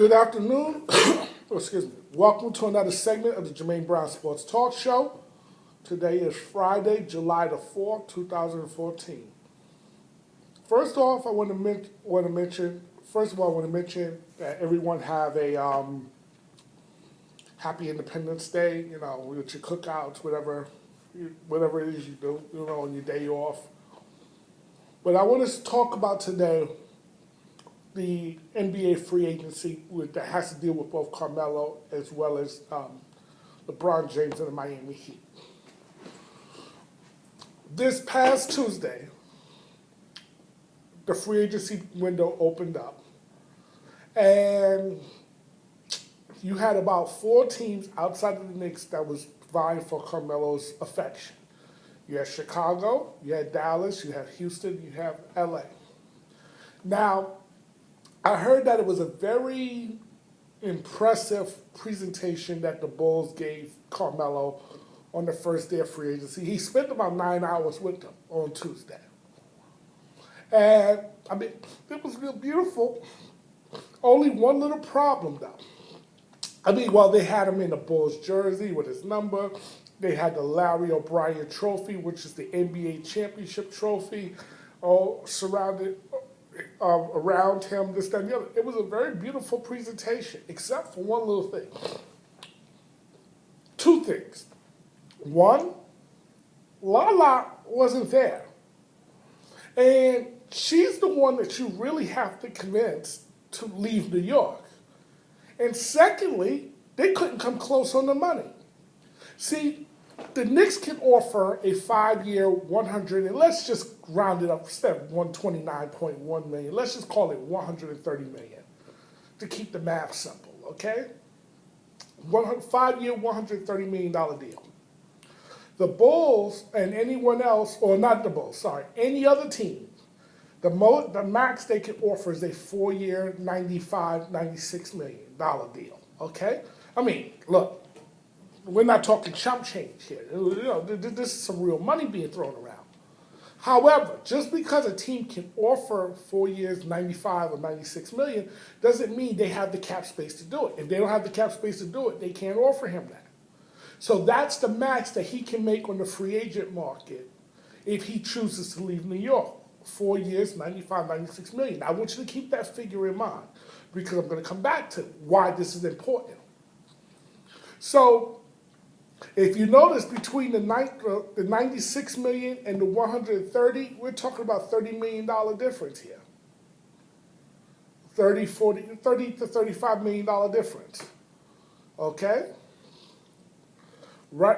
Good afternoon. Excuse me. Welcome to another segment of the Jermaine Brown Sports Talk Show. Today is Friday, July the 4th, 2014. First off, I want to mention that everyone have a happy Independence Day, with your cookouts, whatever it is you do, on your day off. But I want to talk about today the NBA free agency that has to deal with both Carmelo as well as LeBron James and the Miami Heat. This past Tuesday, the free agency window opened up, and you had about 4 teams outside of the Knicks that was vying for Carmelo's affection. You had Chicago, you had Dallas, you had Houston, you have LA. Now, I heard that it was a very impressive presentation that the Bulls gave Carmelo on the first day of free agency. He spent about 9 hours with them on Tuesday. And, it was real beautiful. Only one little problem, though. They had him in the Bulls jersey with his number. They had the Larry O'Brien trophy, which is the NBA championship trophy, all surrounded around him, this, that, and the other. It was a very beautiful presentation, except for one little thing. 2 things. One, Lala wasn't there. And she's the one that you really have to convince to leave New York. And secondly, they couldn't come close on the money. See, the Knicks can offer a 5-year, 100, and let's just round it up instead of 129.1 million. Let's just call it 130 million to keep the math simple, okay? 5-year, $130 million deal. The Bulls and anyone else, or not the Bulls, sorry, any other team, the max they can offer is a 4-year, $96 million deal, okay? Look. We're not talking chump change here. This is some real money being thrown around. However, just because a team can offer 4 years, 95 or 96 million, doesn't mean they have the cap space to do it. If they don't have the cap space to do it, they can't offer him that. So that's the max that he can make on the free agent market if he chooses to leave New York. 4 years, 95, 96 million. I want you to keep that figure in mind because I'm going to come back to why this is important. So, if you notice, between the 96 million and the 130, we're talking about $30 million difference here. 30 to $35 million difference. Okay? Right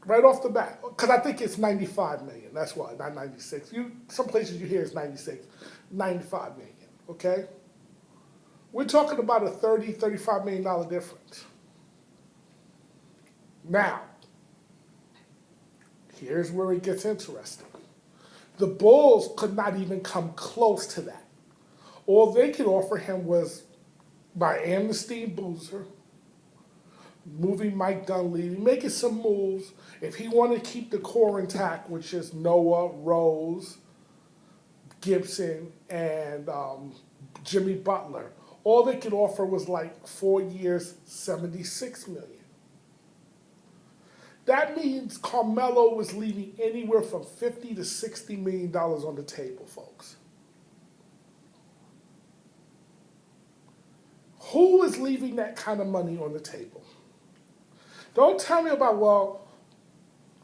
off the bat. Because I think it's 95 million. That's why, not 96. Some places you hear it's 96. 95 million. Okay? We're talking about a $35 million difference. Now, here's where it gets interesting. The Bulls could not even come close to that. All they could offer him was, by amnesty Boozer, moving Mike Dunleavy, making some moves. If he wanted to keep the core intact, which is Noah, Rose, Gibson, and Jimmy Butler, all they could offer was like 4 years, $76 million. That means Carmelo was leaving anywhere from $50 to $60 million on the table, folks. Who is leaving that kind of money on the table? Don't tell me about,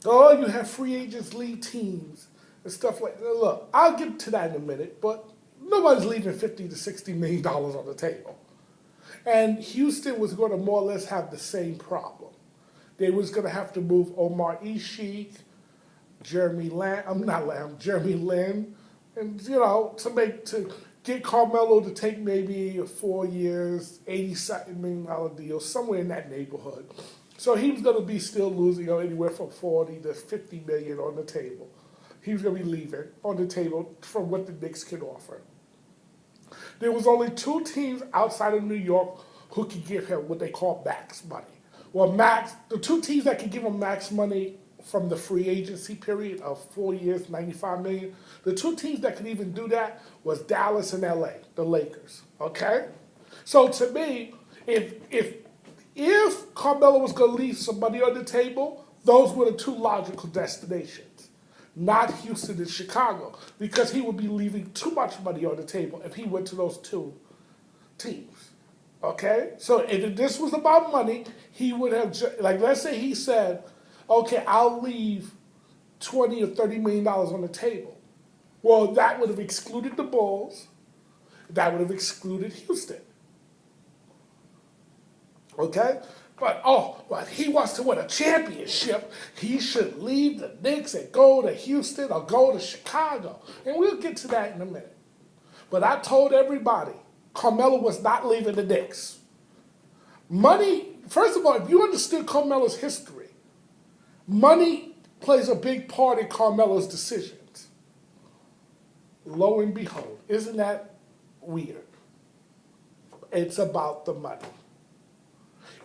you have free agents leave teams and stuff like that. Look, I'll get to that in a minute, but nobody's leaving $50 to $60 million on the table. And Houston was going to more or less have the same problem. They was going to have to move Omar Ishik, Jeremy Lin, and to get Carmelo to take maybe a 4 years, $87 million deal, somewhere in that neighborhood. So he was going to be still losing anywhere from 40 to 50 million on the table. He was going to be leaving on the table from what the Knicks could offer. There was only 2 teams outside of New York who could give him what they call max money. Well, the 2 teams that could give him max money from the free agency period of 4 years, $95 million, the 2 teams that could even do that was Dallas and LA, the Lakers, okay? So to me, if Carmelo was going to leave some money on the table, those were the two logical destinations, not Houston and Chicago, because he would be leaving too much money on the table if he went to those two teams. Okay? So if this was about money, he would have, like, let's say he said, okay, I'll leave 20 or $30 million on the table. Well, that would have excluded the Bulls. That would have excluded Houston. Okay? But he wants to win a championship. He should leave the Knicks and go to Houston or go to Chicago. And we'll get to that in a minute. But I told everybody, Carmelo was not leaving the Knicks. Money, first of all, if you understood Carmelo's history, money plays a big part in Carmelo's decisions. Lo and behold, isn't that weird? It's about the money.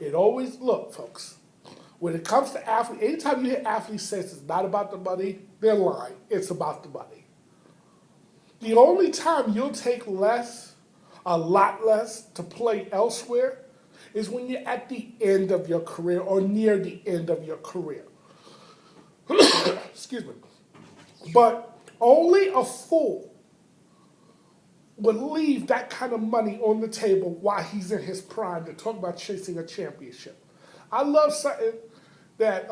It always, look, folks, when it comes to athletes, anytime you hear athletes say it's not about the money, they're lying. It's about the money. The only time you'll take less, a lot less, to play elsewhere is when you're at the end of your career or near the end of your career. Excuse me. But only a fool would leave that kind of money on the table while he's in his prime to talk about chasing a championship. I love something that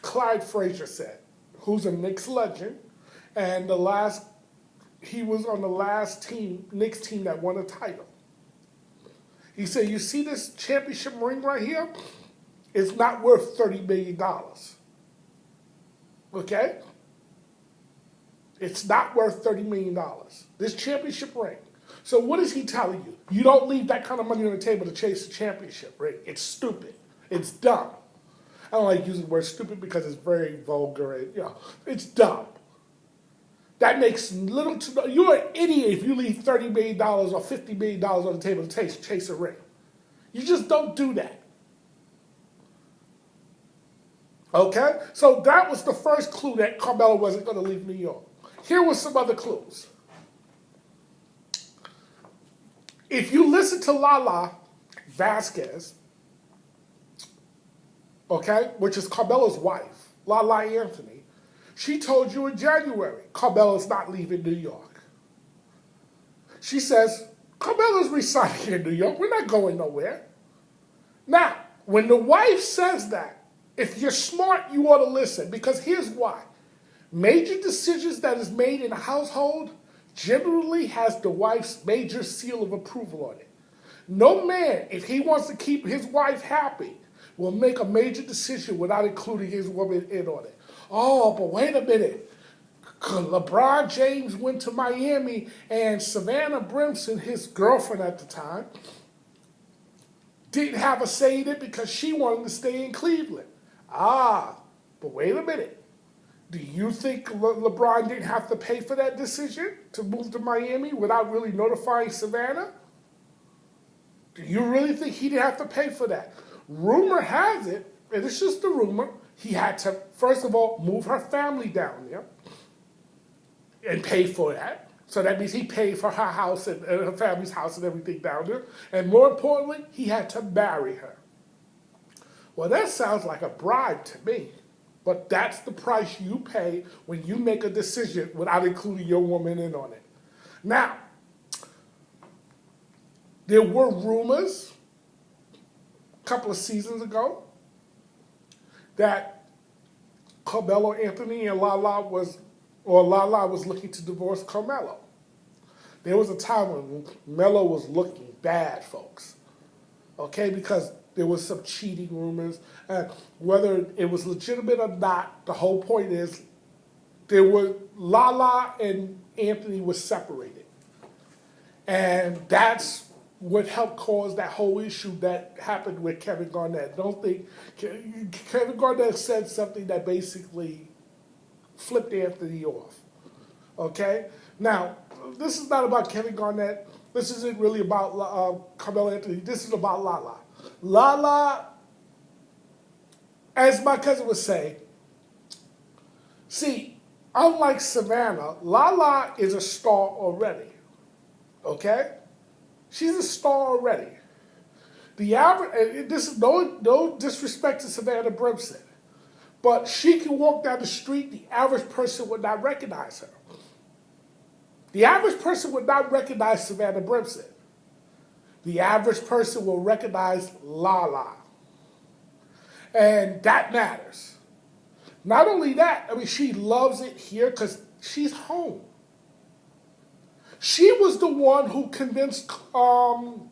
Clyde Frazier said, who's a Knicks legend, and he was on the last Knicks team that won a title. He said, you see this championship ring right here? It's not worth $30 million. Okay? It's not worth $30 million. This championship ring. So what is he telling you? You don't leave that kind of money on the table to chase a championship ring. It's stupid. It's dumb. I don't like using the word stupid because it's very vulgar. And, it's dumb. That makes little to no. You're an idiot if you leave $30 million or $50 million on the table to chase a ring. You just don't do that. Okay? So that was the first clue that Carmelo wasn't going to leave New York. Here were some other clues. If you listen to Lala Vasquez, okay, which is Carmelo's wife, Lala Anthony, she told you in January, Carmelo's not leaving New York. She says, Carmelo's resigning in New York. We're not going nowhere. Now, when the wife says that, if you're smart, you ought to listen, because here's why. Major decisions that is made in a household generally has the wife's major seal of approval on it. No man, if he wants to keep his wife happy, will make a major decision without including his woman in on it. Oh, but wait a minute. LeBron James went to Miami and Savannah Brimson, his girlfriend at the time, didn't have a say in it because she wanted to stay in Cleveland. But wait a minute. Do you think LeBron didn't have to pay for that decision to move to Miami without really notifying Savannah? Do you really think he didn't have to pay for that? Rumor has it, and it's just a rumor, he had to, first of all, move her family down there and pay for that. So that means he paid for her house and her family's house and everything down there. And more importantly, he had to marry her. Well, that sounds like a bribe to me. But that's the price you pay when you make a decision without including your woman in on it. Now, there were rumors a couple of seasons ago that Carmelo Anthony and Lala was looking to divorce Carmelo. There was a time when Melo was looking bad, folks. Okay, because there was some cheating rumors. Whether it was legitimate or not, the whole point is Lala and Anthony were separated. And that's what helped cause that whole issue that happened with Kevin Garnett. Don't think Kevin Garnett said something that basically flipped Anthony off. Okay? Now, this is not about Kevin Garnett. This isn't really about Carmelo Anthony. This is about Lala. Lala, as my cousin would say, see, unlike Savannah, Lala is a star already. Okay? She's a star already. The average, and this is no disrespect to Savannah Brimson, but she can walk down the street, the average person would not recognize her. The average person would not recognize Savannah Brimson. The average person will recognize Lala. And that matters. Not only that, I mean, she loves it here because she's home. She was the one who convinced Carmelo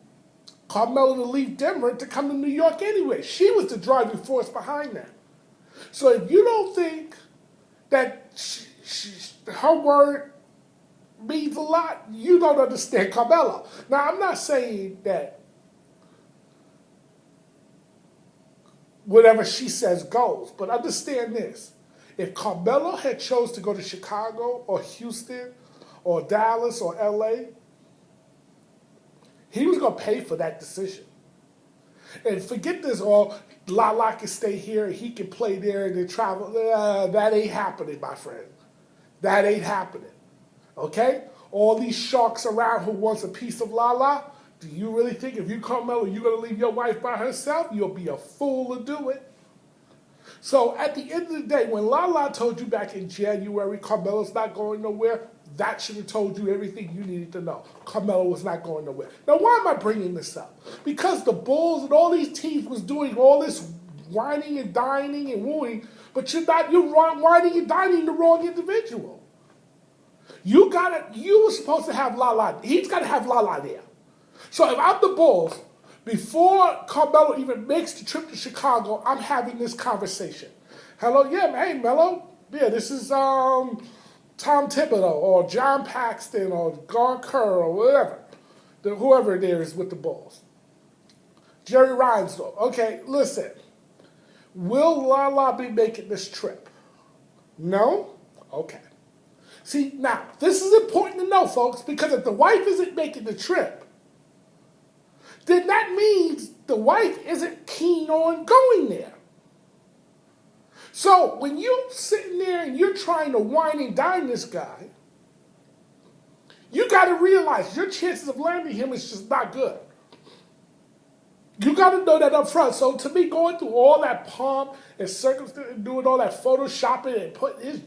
to leave Denver to come to New York anyway. She was the driving force behind that. So if you don't think that her word means a lot, you don't understand Carmelo. Now, I'm not saying that whatever she says goes, but understand this. If Carmelo had chose to go to Chicago or Houston or Dallas or LA, he was going to pay for that decision. And forget this, Lala can stay here, he can play there and then travel. That ain't happening, my friend. That ain't happening. Okay? All these sharks around who wants a piece of Lala, do you really think if you Carmelo, you're going to leave your wife by herself? You'll be a fool to do it. So at the end of the day, when Lala told you back in January, Carmelo's not going nowhere, that should have told you everything you needed to know. Carmelo was not going nowhere. Now, why am I bringing this up? Because the Bulls and all these teams was doing all this whining and dining and wooing, but you're whining and dining the wrong individual. You were supposed to have Lala. He's got to have Lala there. So if I'm the Bulls, before Carmelo even makes the trip to Chicago, I'm having this conversation. Hello, yeah, hey, Melo. Yeah, this is Tom Thibodeau or John Paxton or Gar Kerr or whatever, whoever there is with the Bulls. Jerry Reinsdorf. Okay, listen. Will Lala be making this trip? No? Okay. See, now, this is important to know, folks, because if the wife isn't making the trip, then that means the wife isn't keen on going there. So when you're sitting there and you're trying to wine and dine this guy, you got to realize your chances of landing him is just not good. You got to know that up front. So to me, going through all that pomp and circumstance and doing all that photoshopping and putting his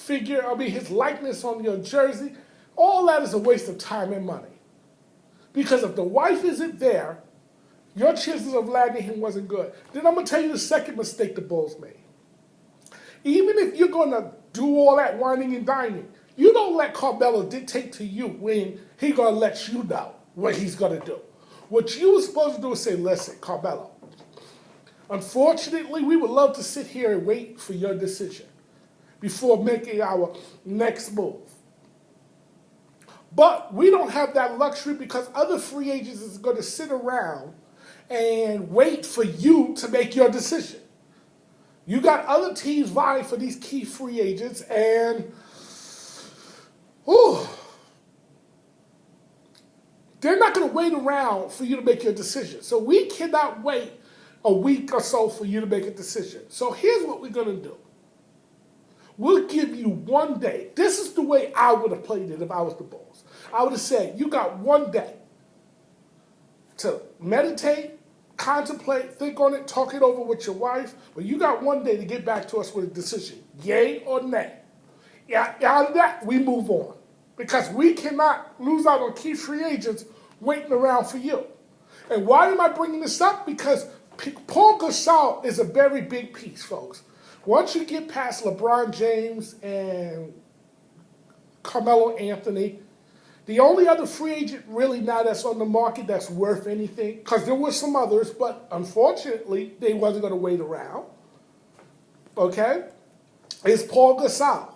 his likeness on your jersey, all that is a waste of time and money. Because if the wife isn't there, your chances of landing him wasn't good. Then I'm going to tell you the second mistake the Bulls made. Even if you're going to do all that whining and dining, you don't let Carmelo dictate to you when he's going to let you know what he's going to do. What you were supposed to do is say, listen, Carmelo, unfortunately, we would love to sit here and wait for your decision before making our next move. But we don't have that luxury because other free agents is going to sit around and wait for you to make your decision. You got other teams vying for these key free agents, and they're not going to wait around for you to make your decision. So we cannot wait a week or so for you to make a decision. So here's what we're going to do. We'll give you 1 day. This is the way I would have played it if I was the Bulls. I would have said, you got 1 day to meditate, contemplate, think on it, talk it over with your wife, but you got 1 day to get back to us with a decision, yay or nay. Yeah, out of that, we move on. Because we cannot lose out on key free agents waiting around for you. And why am I bringing this up? Because Paul Gasol is a very big piece, folks. Once you get past LeBron James and Carmelo Anthony, the only other free agent really now that's on the market that's worth anything, because there were some others, but unfortunately they wasn't going to wait around, okay, is Paul Gasol.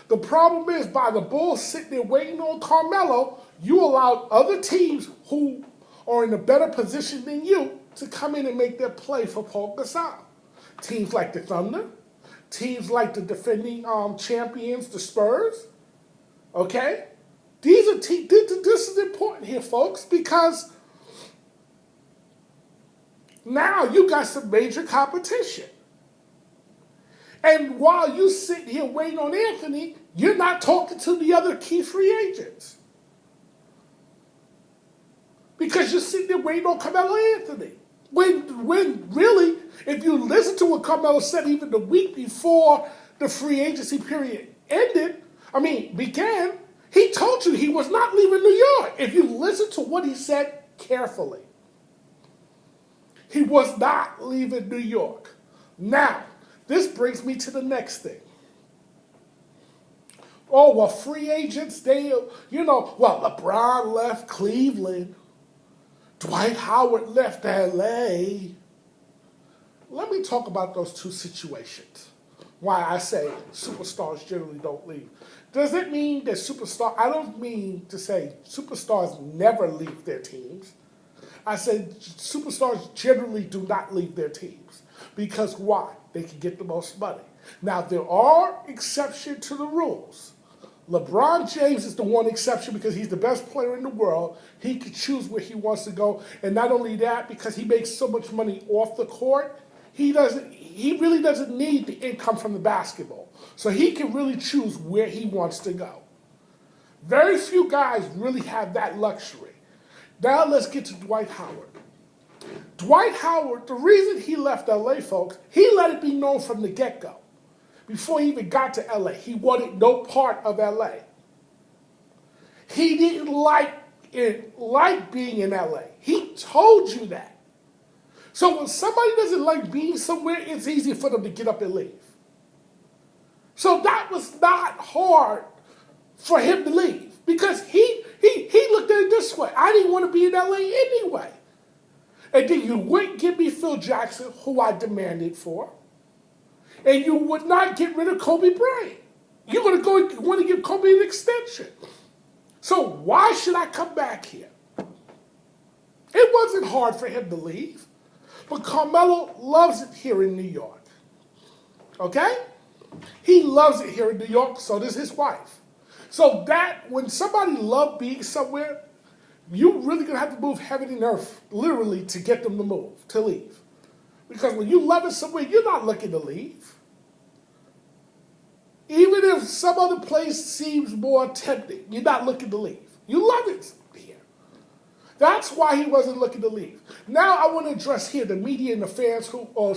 The problem is by the Bulls sitting there waiting on Carmelo, you allowed other teams who are in a better position than you to come in and make their play for Paul Gasol. Teams like the Thunder, teams like the defending champions, the Spurs, okay? These are this is important here, folks, because now you got some major competition. And while you sit here waiting on Anthony, you're not talking to the other key free agents. because you're sitting there waiting on Carmelo Anthony. When really, if you listen to what Carmelo said even the week before the free agency period began, he told you he was not leaving New York. If you listen to what he said carefully, he was not leaving New York. Now, this brings me to the next thing. Oh, well, free agents, LeBron left Cleveland. Dwight Howard left LA. Let me talk about those two situations. Why I say superstars generally don't leave. Does it mean that I don't mean to say superstars never leave their teams. I said superstars generally do not leave their teams. Because why? They can get the most money. Now, there are exceptions to the rules. LeBron James is the one exception because he's the best player in the world. He can choose where he wants to go. And not only that, because he makes so much money off the court, he really doesn't need the income from the basketball. So he can really choose where he wants to go. Very few guys really have that luxury. Now let's get to Dwight Howard. Dwight Howard, the reason he left LA, folks, he let it be known from the get-go. Before he even got to LA, he wanted no part of LA. He didn't like being in LA. He told you that. So when somebody doesn't like being somewhere, it's easy for them to get up and leave. So that was not hard for him to leave because he looked at it this way. I didn't want to be in LA anyway. And then you wouldn't give me Phil Jackson, who I demanded for. And you would not get rid of Kobe Bryant. You're going to want to give Kobe an extension. So why should I come back here? It wasn't hard for him to leave. But Carmelo loves it here in New York. Okay? He loves it here in New York, so does his wife. So that, when somebody loves being somewhere, you're really going to have to move heaven and earth, literally, to get them to move, to leave. Because when you love it somewhere, you're not looking to leave. Even if some other place seems more tempting, you're not looking to leave. You love it here. That's why he wasn't looking to leave. Now I want to address here the media and the fans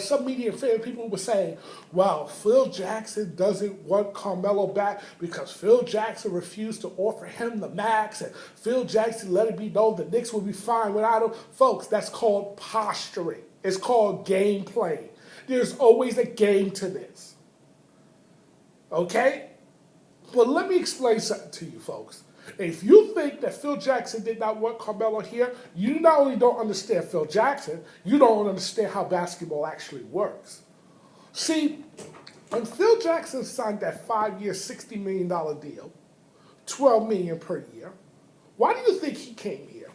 some media and fan people were saying, well, Phil Jackson doesn't want Carmelo back because Phil Jackson refused to offer him the max and Phil Jackson let it be known the Knicks will be fine without him. Folks, that's called posturing. It's called game playing. There's always a game to this. Okay? But let me explain something to you, folks. If you think that Phil Jackson did not want Carmelo here, you not only don't understand Phil Jackson, you don't understand how basketball actually works. See, when Phil Jackson signed that 5-year, $60 million deal, $12 million per year, why do you think he came here?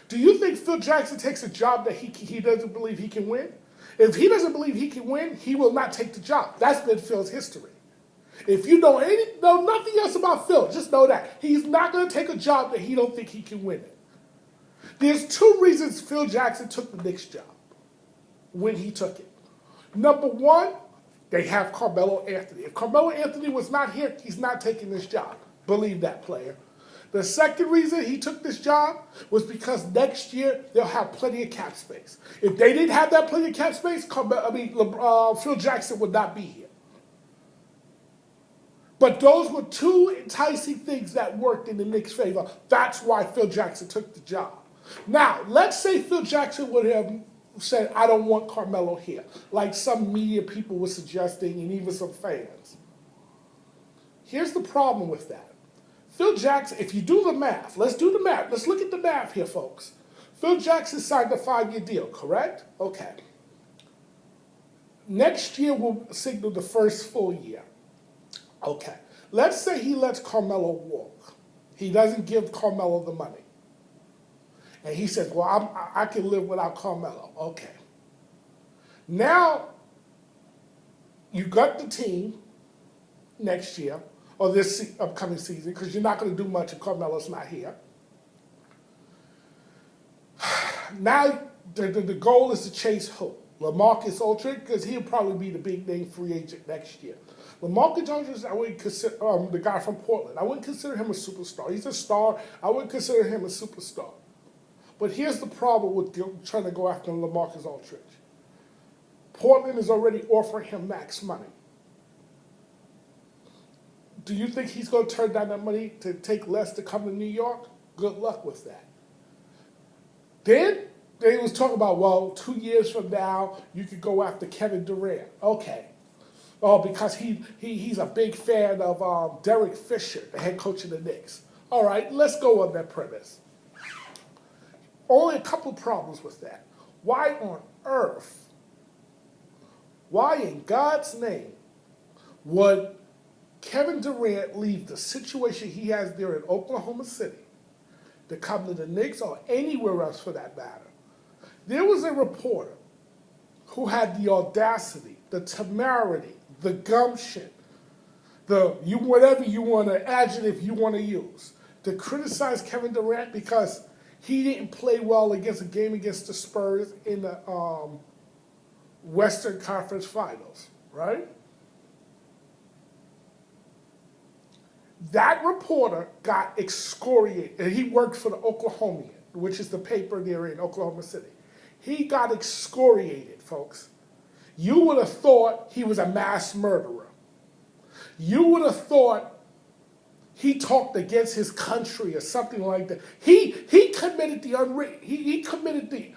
Do you think Phil Jackson takes a job that he doesn't believe he can win? If he doesn't believe he can win, he will not take the job. That's been Phil's history. If you know nothing else about Phil, just know that. He's not going to take a job that he don't think he can win it. There's two reasons Phil Jackson took the Knicks job when he took it. Number one, they have Carmelo Anthony. If Carmelo Anthony was not here, he's not taking this job. Believe that, player. The second reason he took this job was because next year they'll have plenty of cap space. If they didn't have that plenty of cap space, Phil Jackson would not be here. But those were two enticing things that worked in the Knicks' favor. That's why Phil Jackson took the job. Now, let's say Phil Jackson would have said, I don't want Carmelo here, like some media people were suggesting and even some fans. Here's the problem with that. Phil Jackson, if you do the math, let's do the math. Let's look at the math here, folks. Phil Jackson signed a 5-year deal, correct? Okay. Next year will signal the first full year. Okay. Let's say he lets Carmelo walk. He doesn't give Carmelo the money. And he says, well, I can live without Carmelo. Okay. Now, you got the team next year, or this upcoming season, because you're not going to do much if Carmelo's not here. Now, the goal is to chase who? LaMarcus Aldridge, because he'll probably be the big name free agent next year. LaMarcus Aldridge, I wouldn't consider the guy from Portland. I wouldn't consider him a superstar. He's a star. I wouldn't consider him a superstar. But here's the problem with trying to go after LaMarcus Aldridge. Portland is already offering him max money. Do you think he's going to turn down that money to take less to come to New York? Good luck with that. Then they was talking about, well, 2 years from now, you could go after Kevin Durant. Okay. Oh, because he's a big fan of Derek Fisher, the head coach of the Knicks. All right, let's go on that premise. Only a couple problems with that. Why on earth, why in God's name would Kevin Durant leave the situation he has there in Oklahoma City to come to the Knicks or anywhere else for that matter? There was a reporter who had the audacity, the temerity, the gumption, whatever you want to adjective you want to use, to criticize Kevin Durant because he didn't play well against a game against the Spurs in the Western Conference Finals, right? That reporter got excoriated, and he worked for the Oklahomian, which is the paper there in Oklahoma City. He got excoriated, folks. You would have thought he was a mass murderer. You would have thought he talked against his country or something like that. He committed the unwritten. He committed the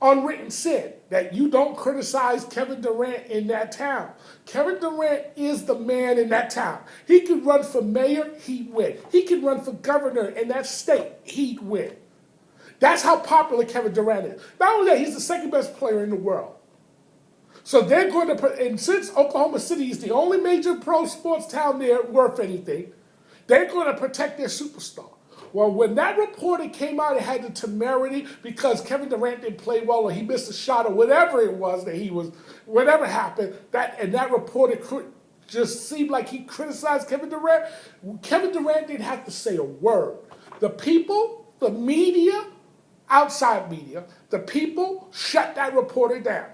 unwritten sin that you don't criticize Kevin Durant in that town. Kevin Durant is the man in that town. He could run for mayor, he'd win. He could run for governor in that state, he'd win. That's how popular Kevin Durant is. Not only that, he's the second best player in the world. So they're going to, and since Oklahoma City is the only major pro sports town there worth anything, they're going to protect their superstar. Well, when that reporter came out, it had the temerity because Kevin Durant didn't play well or he missed a shot or whatever it was that he was, whatever happened, that reporter just seemed like he criticized Kevin Durant. Kevin Durant didn't have to say a word. The people, the media, outside media, the people shut that reporter down.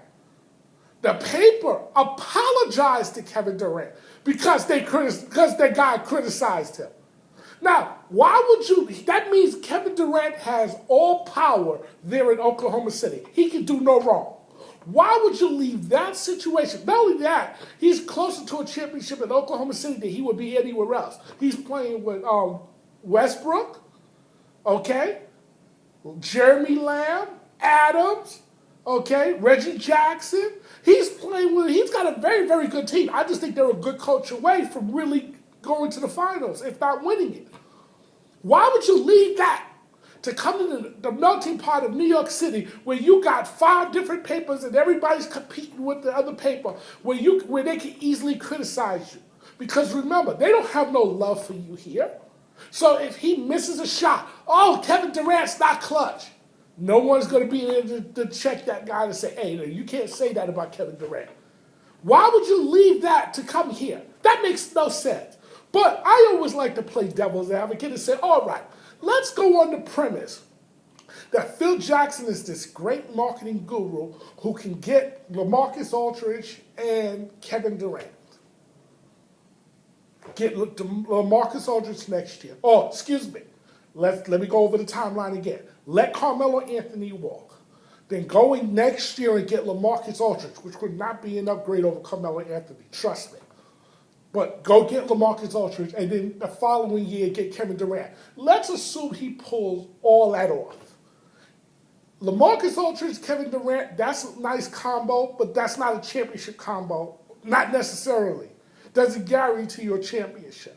The paper apologized to Kevin Durant because the guy criticized him. Now, why would you? That means Kevin Durant has all power there in Oklahoma City. He can do no wrong. Why would you leave that situation? Not only that, he's closer to a championship in Oklahoma City than he would be anywhere else. He's playing with Westbrook, okay, Jeremy Lamb, Adams, okay, Reggie Jackson. He's got a very, very good team. I just think they're a good coach away from really going to the finals, if not winning it. Why would you leave that to come to the melting pot of New York City where you got 5 different papers and everybody's competing with the other paper where they can easily criticize you? Because remember, they don't have no love for you here. So if he misses a shot, oh, Kevin Durant's not clutch. No one's going to be able to check that guy and say, hey, you can't say that about Kevin Durant. Why would you leave that to come here? That makes no sense. But I always like to play devil's advocate and say, all right, let's go on the premise that Phil Jackson is this great marketing guru who can get LaMarcus Aldridge and Kevin Durant. Get LaMarcus Aldridge next year. Oh, excuse me. Let me go over the timeline again. Let Carmelo Anthony walk. Then going next year and get LaMarcus Aldridge, which would not be an upgrade over Carmelo Anthony. Trust me. But go get LaMarcus Aldridge, and then the following year get Kevin Durant. Let's assume he pulls all that off. LaMarcus Aldridge, Kevin Durant, that's a nice combo, but that's not a championship combo. Not necessarily. Doesn't guarantee you a championship.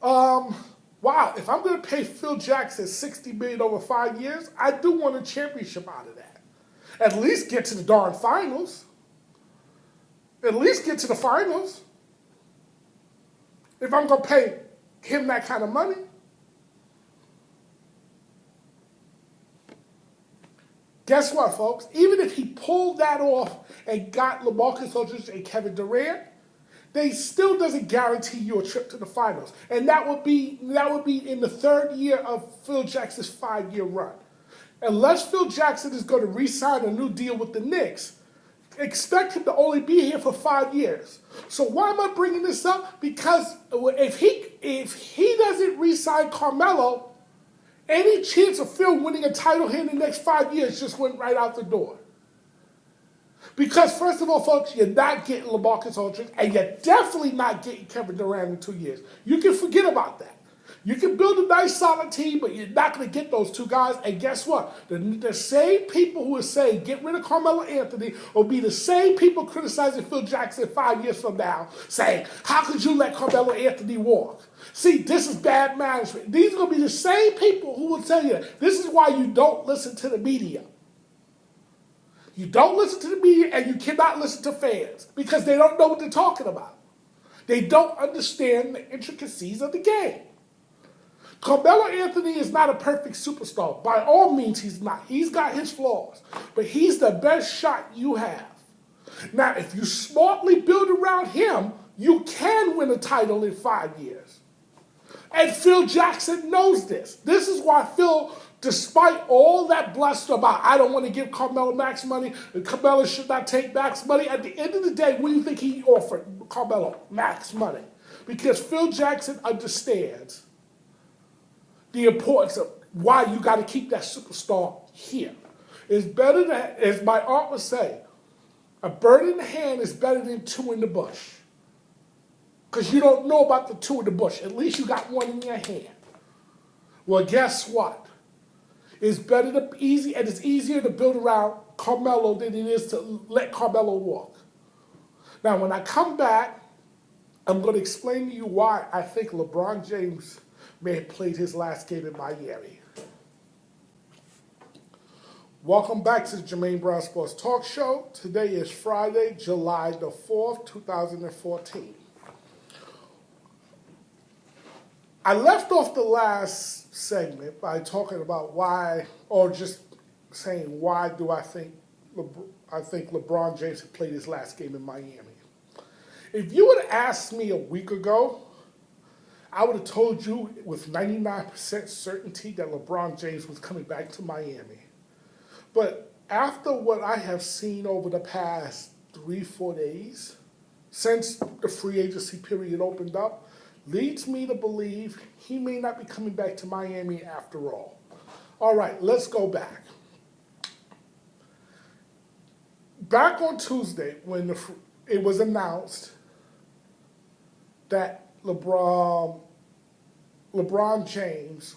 Wow, if I'm going to pay Phil Jackson $60 million over 5 years, I do want a championship out of that. At least get to the darn finals. At least get to the finals. If I'm going to pay him that kind of money. Guess what, folks? Even if he pulled that off and got LaMarcus Aldridge and Kevin Durant, they still doesn't guarantee you a trip to the finals. And that would be in the 3rd year of Phil Jackson's 5-year run. Unless Phil Jackson is going to re-sign a new deal with the Knicks, expect him to only be here for 5 years. So why am I bringing this up? Because if he doesn't re-sign Carmelo, any chance of Phil winning a title here in the next 5 years just went right out the door. Because first of all, folks, you're not getting LaMarcus Aldridge, and you're definitely not getting Kevin Durant in 2 years. You can forget about that. You can build a nice, solid team, but you're not going to get those two guys. And guess what? The same people who are saying get rid of Carmelo Anthony will be the same people criticizing Phil Jackson 5 years from now, saying, how could you let Carmelo Anthony walk? See, this is bad management. These are going to be the same people who will tell you that. This is why you don't listen to the media. You don't listen to the media, and you cannot listen to fans because they don't know what they're talking about. They don't understand the intricacies of the game. Carmelo Anthony is not a perfect superstar. By all means, he's not. He's got his flaws, but he's the best shot you have. Now, if you smartly build around him, you can win a title in 5 years. And Phil Jackson knows this. This is why Phil, despite all that bluster about, I don't want to give Carmelo max money, and Carmelo should not take max money, at the end of the day, what do you think he offered Carmelo? Max money. Because Phil Jackson understands the importance of why you got to keep that superstar here. It's better than, as my aunt would say, a bird in the hand is better than two in the bush. Because you don't know about the two in the bush. At least you got one in your hand. Well, guess what? It's better to easy, and it's easier to build around Carmelo than it is to let Carmelo walk. Now, when I come back, I'm going to explain to you why I think LeBron James may have played his last game in Miami. Welcome back to the Jermaine Brown Sports Talk Show. Today is Friday, July the 4th, 2014. I left off the last segment by talking about why, or just saying why do I think LeBron James had played his last game in Miami. If you would have asked me a week ago, I would have told you with 99% certainty that LeBron James was coming back to Miami. But after what I have seen over the past 3-4 days, since the free agency period opened up, leads me to believe he may not be coming back to Miami after all. All right, let's go back. Back on Tuesday, when it was announced that LeBron James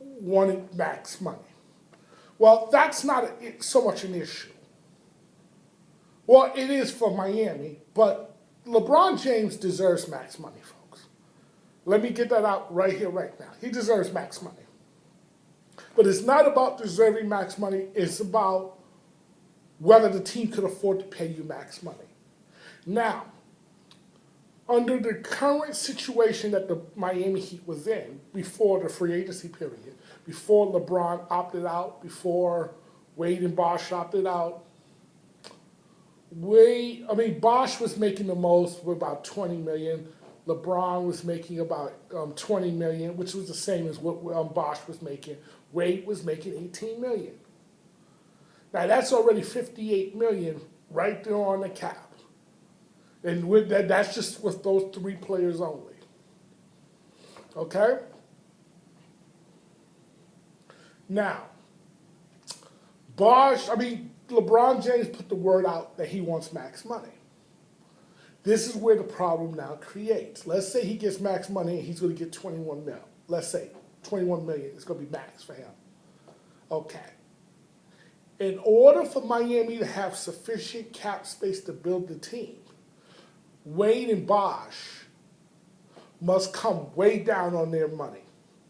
wanted max money. Well, that's not so much an issue. Well, it is for Miami, but LeBron James deserves max money, folks. Let me get that out right here, right now. He deserves max money. But it's not about deserving max money. It's about whether the team could afford to pay you max money. Now, under the current situation that the Miami Heat was in before the free agency period, before LeBron opted out, before Wade and Bosh opted out, Bosh was making the most with about $20 million. LeBron was making about $20 million, which was the same as what Bosh was making. Wade was making $18 million. Now that's already $58 million right there on the cap. And with that's just with those three players only. Okay? Now, LeBron James put the word out that he wants max money. This is where the problem now creates. Let's say he gets max money and he's going to get 21 mil. Let's say 21 million is going to be max for him. Okay. In order for Miami to have sufficient cap space to build the team, Wade and Bosh must come way down on their money,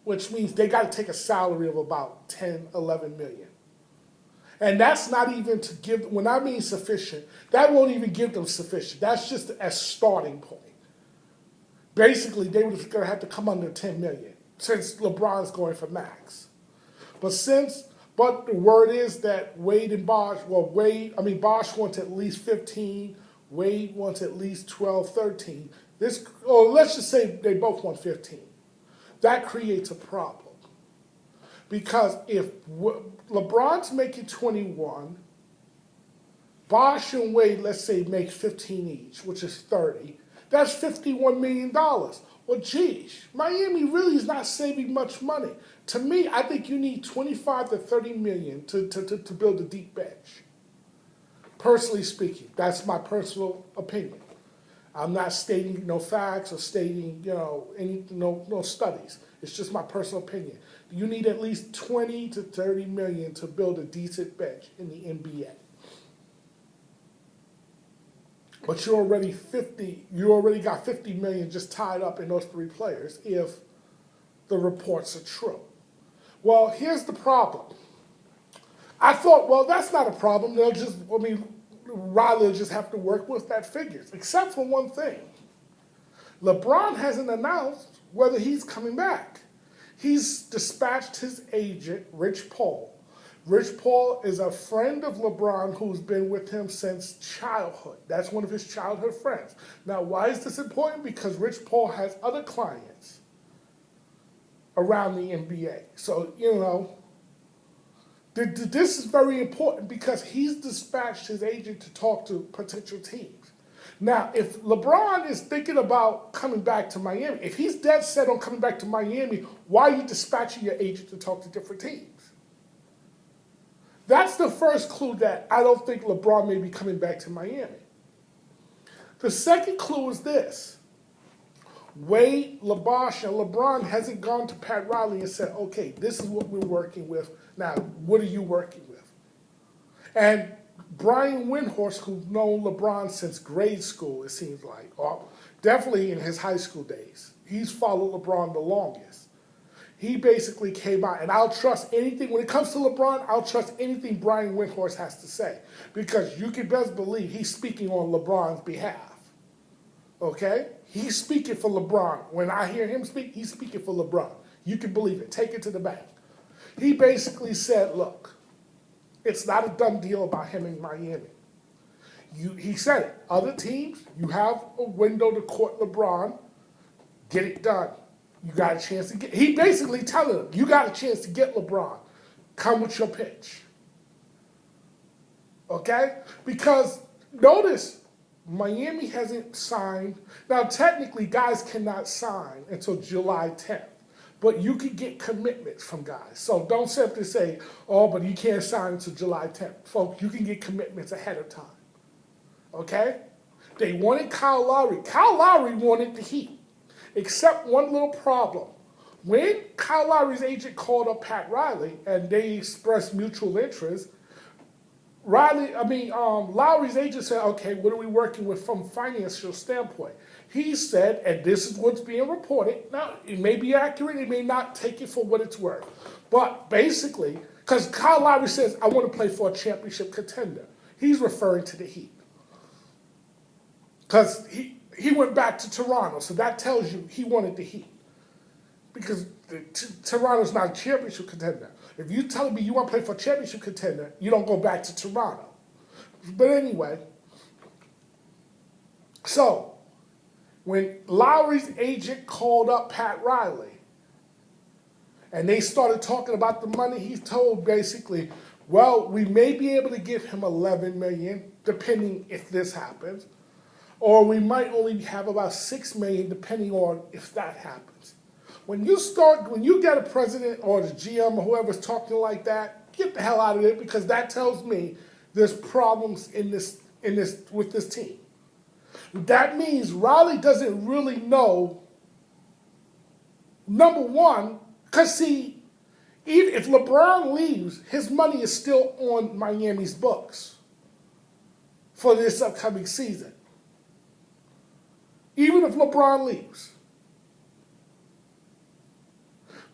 which means they got to take a salary of about 10, 11 million. And that's not even to give, when I mean sufficient, that won't even give them sufficient. That's just a starting point. Basically, they were going to have to come under 10 million since LeBron's going for max. But the word is that Wade and Bosh, Bosh wants at least 15, Wade wants at least 12, 13. Let's just say they both want 15. That creates a problem. Because if LeBron's making 21, Bosh and Wade, let's say, make 15 each, which is 30. That's $51 million. Well, geez, Miami really is not saving much money. To me, I think you need 25 to 30 million to build a deep bench. Personally speaking, that's my personal opinion. I'm not stating no facts or stating, no studies. It's just my personal opinion. You need at least 20 to 30 million to build a decent bench in the NBA. But you already got 50 million just tied up in those three players if the reports are true. Well, here's the problem. I thought, well, that's not a problem. Riley will just have to work with that figures, except for one thing. LeBron hasn't announced whether he's coming back. He's dispatched his agent, Rich Paul. Rich Paul is a friend of LeBron who's been with him since childhood. That's one of his childhood friends. Now, why is this important? Because Rich Paul has other clients around the NBA. So, this is very important because he's dispatched his agent to talk to potential teams. Now, if LeBron is thinking about coming back to Miami, if he's dead set on coming back to Miami, why are you dispatching your agent to talk to different teams? That's the first clue that I don't think LeBron may be coming back to Miami. The second clue is this. Wade, LaBosh, and LeBron hasn't gone to Pat Riley and said, okay, this is what we're working with. Now, what are you working with? And Brian Windhorst, who's known LeBron since grade school, it seems like, or definitely in his high school days. He's followed LeBron the longest. He basically came out, and I'll trust anything, when it comes to LeBron, I'll trust anything Brian Windhorst has to say. Because you can best believe he's speaking on LeBron's behalf. Okay? He's speaking for LeBron. When I hear him speak, he's speaking for LeBron. You can believe it. Take it to the bank. He basically said, look, it's not a done deal about him in Miami. He said it. Other teams, you have a window to court LeBron. Get it done. You got a chance to get. He basically telling them, you got a chance to get LeBron. Come with your pitch. Okay? Because notice, Miami hasn't signed. Now, technically, guys cannot sign until July 10th. But you can get commitments from guys. So don't simply say, oh, but you can't sign until July 10th. Folks, you can get commitments ahead of time. Okay? They wanted Kyle Lowry. Kyle Lowry wanted the Heat. Except one little problem. When Kyle Lowry's agent called up Pat Riley and they expressed mutual interest, Lowry's agent said, okay, what are we working with from a financial standpoint? He said, and this is what's being reported. Now, it may be accurate, it may not, take it for what it's worth. But basically, because Kyle Lowry says, I want to play for a championship contender. He's referring to the Heat. Because he went back to Toronto, so that tells you he wanted the Heat. Because Toronto's not a championship contender. If you're telling me you want to play for a championship contender, you don't go back to Toronto. But anyway, so when Lowry's agent called up Pat Riley and they started talking about the money, he told basically, well, we may be able to give him $11 million, depending if this happens, or we might only have about $6 million, depending on if that happens. When you get a president or the GM or whoever's talking like that, get the hell out of it, because that tells me there's problems with this team. That means Riley doesn't really know, number one, because see, even if LeBron leaves, his money is still on Miami's books for this upcoming season. Even if LeBron leaves.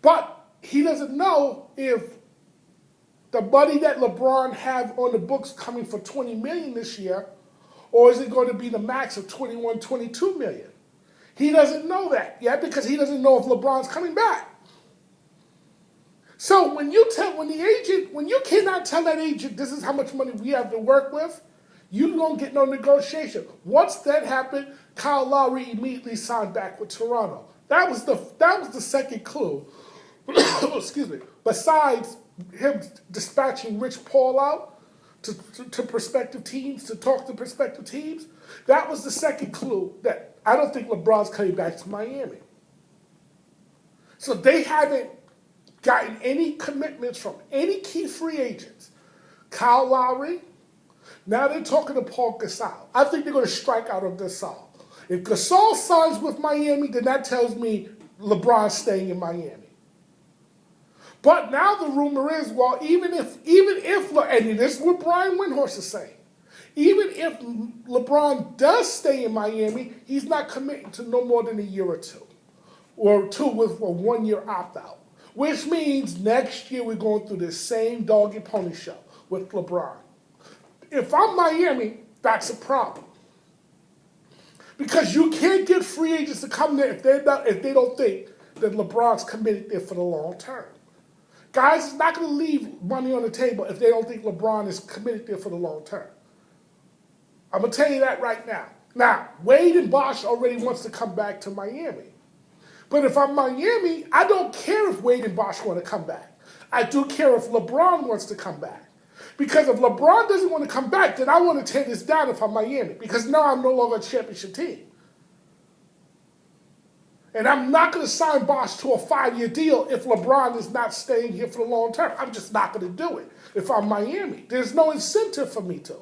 But he doesn't know if the money that LeBron have on the books coming for $20 million this year, or is it going to be the max of $21, $22 million? He doesn't know that yet because he doesn't know if LeBron's coming back. So when you cannot tell that agent this is how much money we have to work with, you don't get no negotiation. Once that happened, Kyle Lowry immediately signed back with Toronto. That was the second clue. Excuse me. Besides him dispatching Rich Paul out, to prospective teams, to talk to prospective teams. That was the second clue that I don't think LeBron's coming back to Miami. So they haven't gotten any commitments from any key free agents. Kyle Lowry, now they're talking to Paul Gasol. I think they're going to strike out on Gasol. If Gasol signs with Miami, then that tells me LeBron's staying in Miami. But now the rumor is, well, even if, and this is what Brian Windhorst is saying, even if LeBron does stay in Miami, he's not committing to no more than a year or two with a 1 year opt out, which means next year we're going through the same dog and pony show with LeBron. If I'm Miami, that's a problem. Because you can't get free agents to come there if they don't think that LeBron's committed there for the long term. Guys are not going to leave money on the table if they don't think LeBron is committed there for the long term. I'm going to tell you that right now. Now, Wade and Bosh already wants to come back to Miami. But if I'm Miami, I don't care if Wade and Bosh want to come back. I do care if LeBron wants to come back. Because if LeBron doesn't want to come back, then I want to tear this down if I'm Miami. Because now I'm no longer a championship team. And I'm not going to sign Bosh to a 5-year deal if LeBron is not staying here for the long term. I'm just not going to do it if I'm Miami. There's no incentive for me to.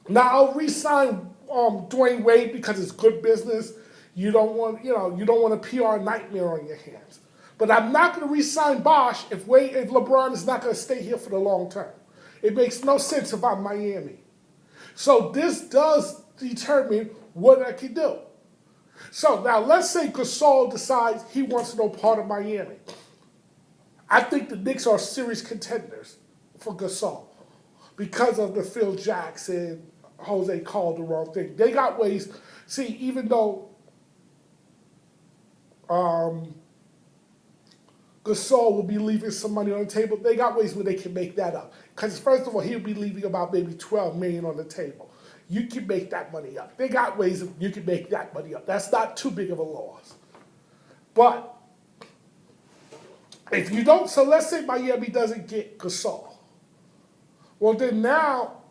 Now I'll re-sign Dwayne Wade because it's good business. You don't want a PR nightmare on your hands. But I'm not going to re-sign Bosh if LeBron is not going to stay here for the long term. It makes no sense if I'm Miami. So this does determine what I can do. So now let's say Gasol decides he wants no part of Miami. I think the Knicks are serious contenders for Gasol because of the Phil Jackson, Jose Calderon thing. They got ways. See, even though Gasol will be leaving some money on the table, they got ways where they can make that up. Because first of all, he'll be leaving about maybe $12 million on the table. You can make that money up. They got ways that you can make that money up. That's not too big of a loss. But if you don't, so let's say Miami doesn't get Gasol. Well, then now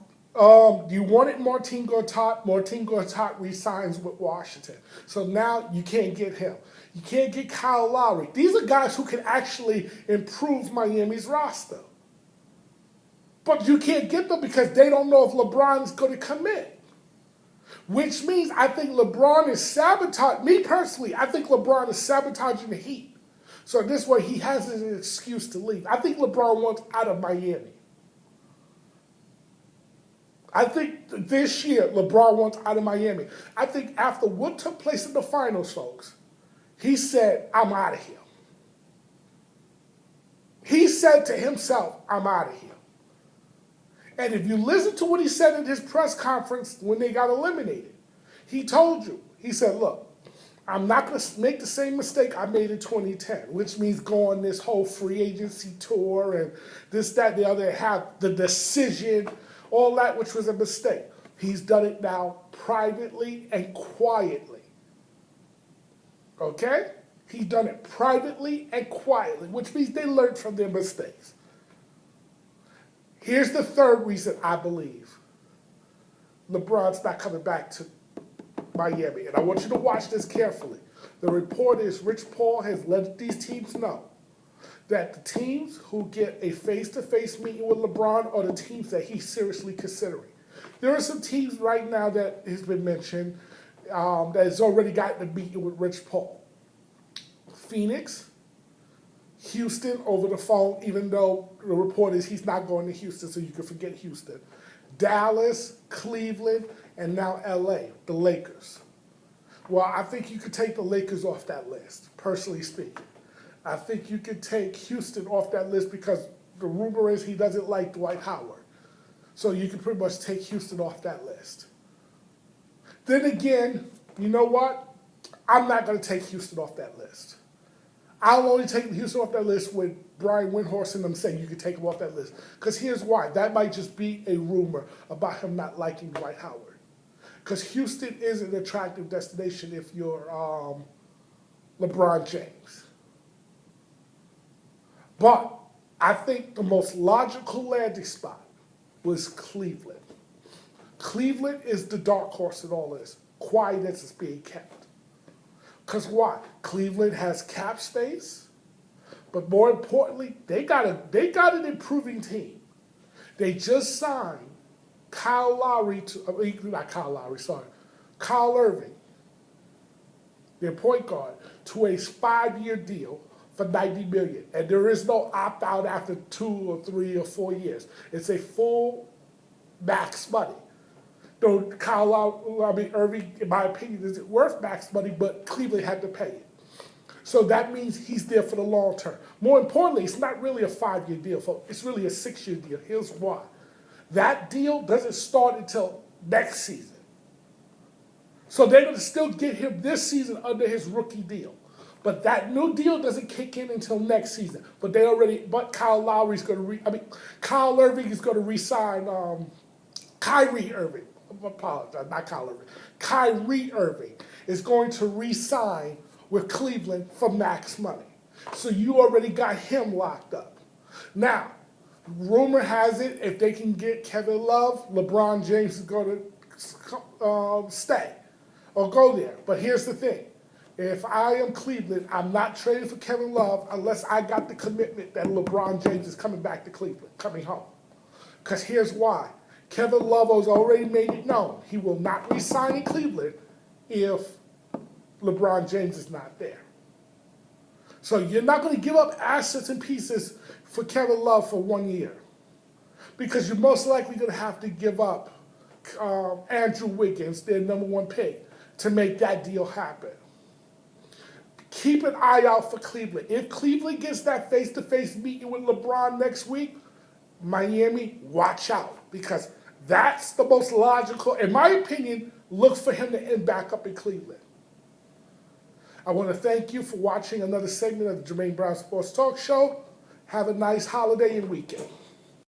you wanted Martin Gortat. Martin Gortat resigns with Washington. So now you can't get him. You can't get Kyle Lowry. These are guys who can actually improve Miami's roster. But you can't get them because they don't know if LeBron's going to commit. Which means I think LeBron is sabotaging, me personally, I think LeBron is sabotaging the Heat. So this way he has an excuse to leave. I think LeBron wants out of Miami. I think this year LeBron wants out of Miami. I think after what took place in the finals, folks, he said, I'm out of here. He said to himself, I'm out of here. And if you listen to what he said in his press conference when they got eliminated, he told you, he said, look, I'm not going to make the same mistake I made in 2010, which means go on this whole free agency tour and this, that, the other, have the decision, all that, which was a mistake. He's done it now privately and quietly. Okay? He's done it privately and quietly, which means they learned from their mistakes. Here's the third reason I believe LeBron's not coming back to Miami. And I want you to watch this carefully. The report is Rich Paul has let these teams know that the teams who get a face-to-face meeting with LeBron are the teams that he's seriously considering. There are some teams right now that has been mentioned that has already gotten a meeting with Rich Paul. Phoenix, Houston over the phone, even though the report is he's not going to Houston, so you can forget Houston. Dallas, Cleveland, and now LA, the Lakers. Well, I think you could take the Lakers off that list, personally speaking. I think you could take Houston off that list because the rumor is he doesn't like Dwight Howard. So you can pretty much take Houston off that list. Then again, you know what? I'm not going to take Houston off that list. I'll only take Houston off that list when Brian Windhorst and them say you can take him off that list. Because here's why. That might just be a rumor about him not liking Dwight Howard. Because Houston is an attractive destination if you're LeBron James. But I think the most logical landing spot was Cleveland. Cleveland is the dark horse in all this, quiet as it's being kept. Because why? Cleveland has cap space, but more importantly, they got an improving team. They just signed Kyle Irving, their point guard, to a 5-year deal for $90 million, and there is no opt out after 2 or 3 or 4 years. It's a full max money. Though Irving, in my opinion, isn't worth max money, but Cleveland had to pay it. So that means he's there for the long term. More importantly, it's not really a 5-year deal, it's really a 6-year deal. Here's why. That deal doesn't start until next season. So they're going to still get him this season under his rookie deal. But that new deal doesn't kick in until next season. But Kyle Irving is going to re-sign Kyrie Irving. I apologize, not Kyle Irving. Kyrie Irving is going to re-sign with Cleveland for max money. So you already got him locked up. Now, rumor has it, if they can get Kevin Love, LeBron James is going to stay or go there. But here's the thing. If I am Cleveland, I'm not trading for Kevin Love unless I got the commitment that LeBron James is coming back to Cleveland, coming home. Because here's why. Kevin Love has already made it known he will not re-sign in Cleveland if LeBron James is not there. So you're not going to give up assets and pieces for Kevin Love for 1 year, because you're most likely going to have to give up Andrew Wiggins, their #1 pick, to make that deal happen. Keep an eye out for Cleveland. If Cleveland gets that face-to-face meeting with LeBron next week, Miami, watch out, because that's the most logical, in my opinion, look for him to end back up in Cleveland. I want to thank you for watching another segment of the Jermaine Brown Sports Talk Show. Have a nice holiday and weekend.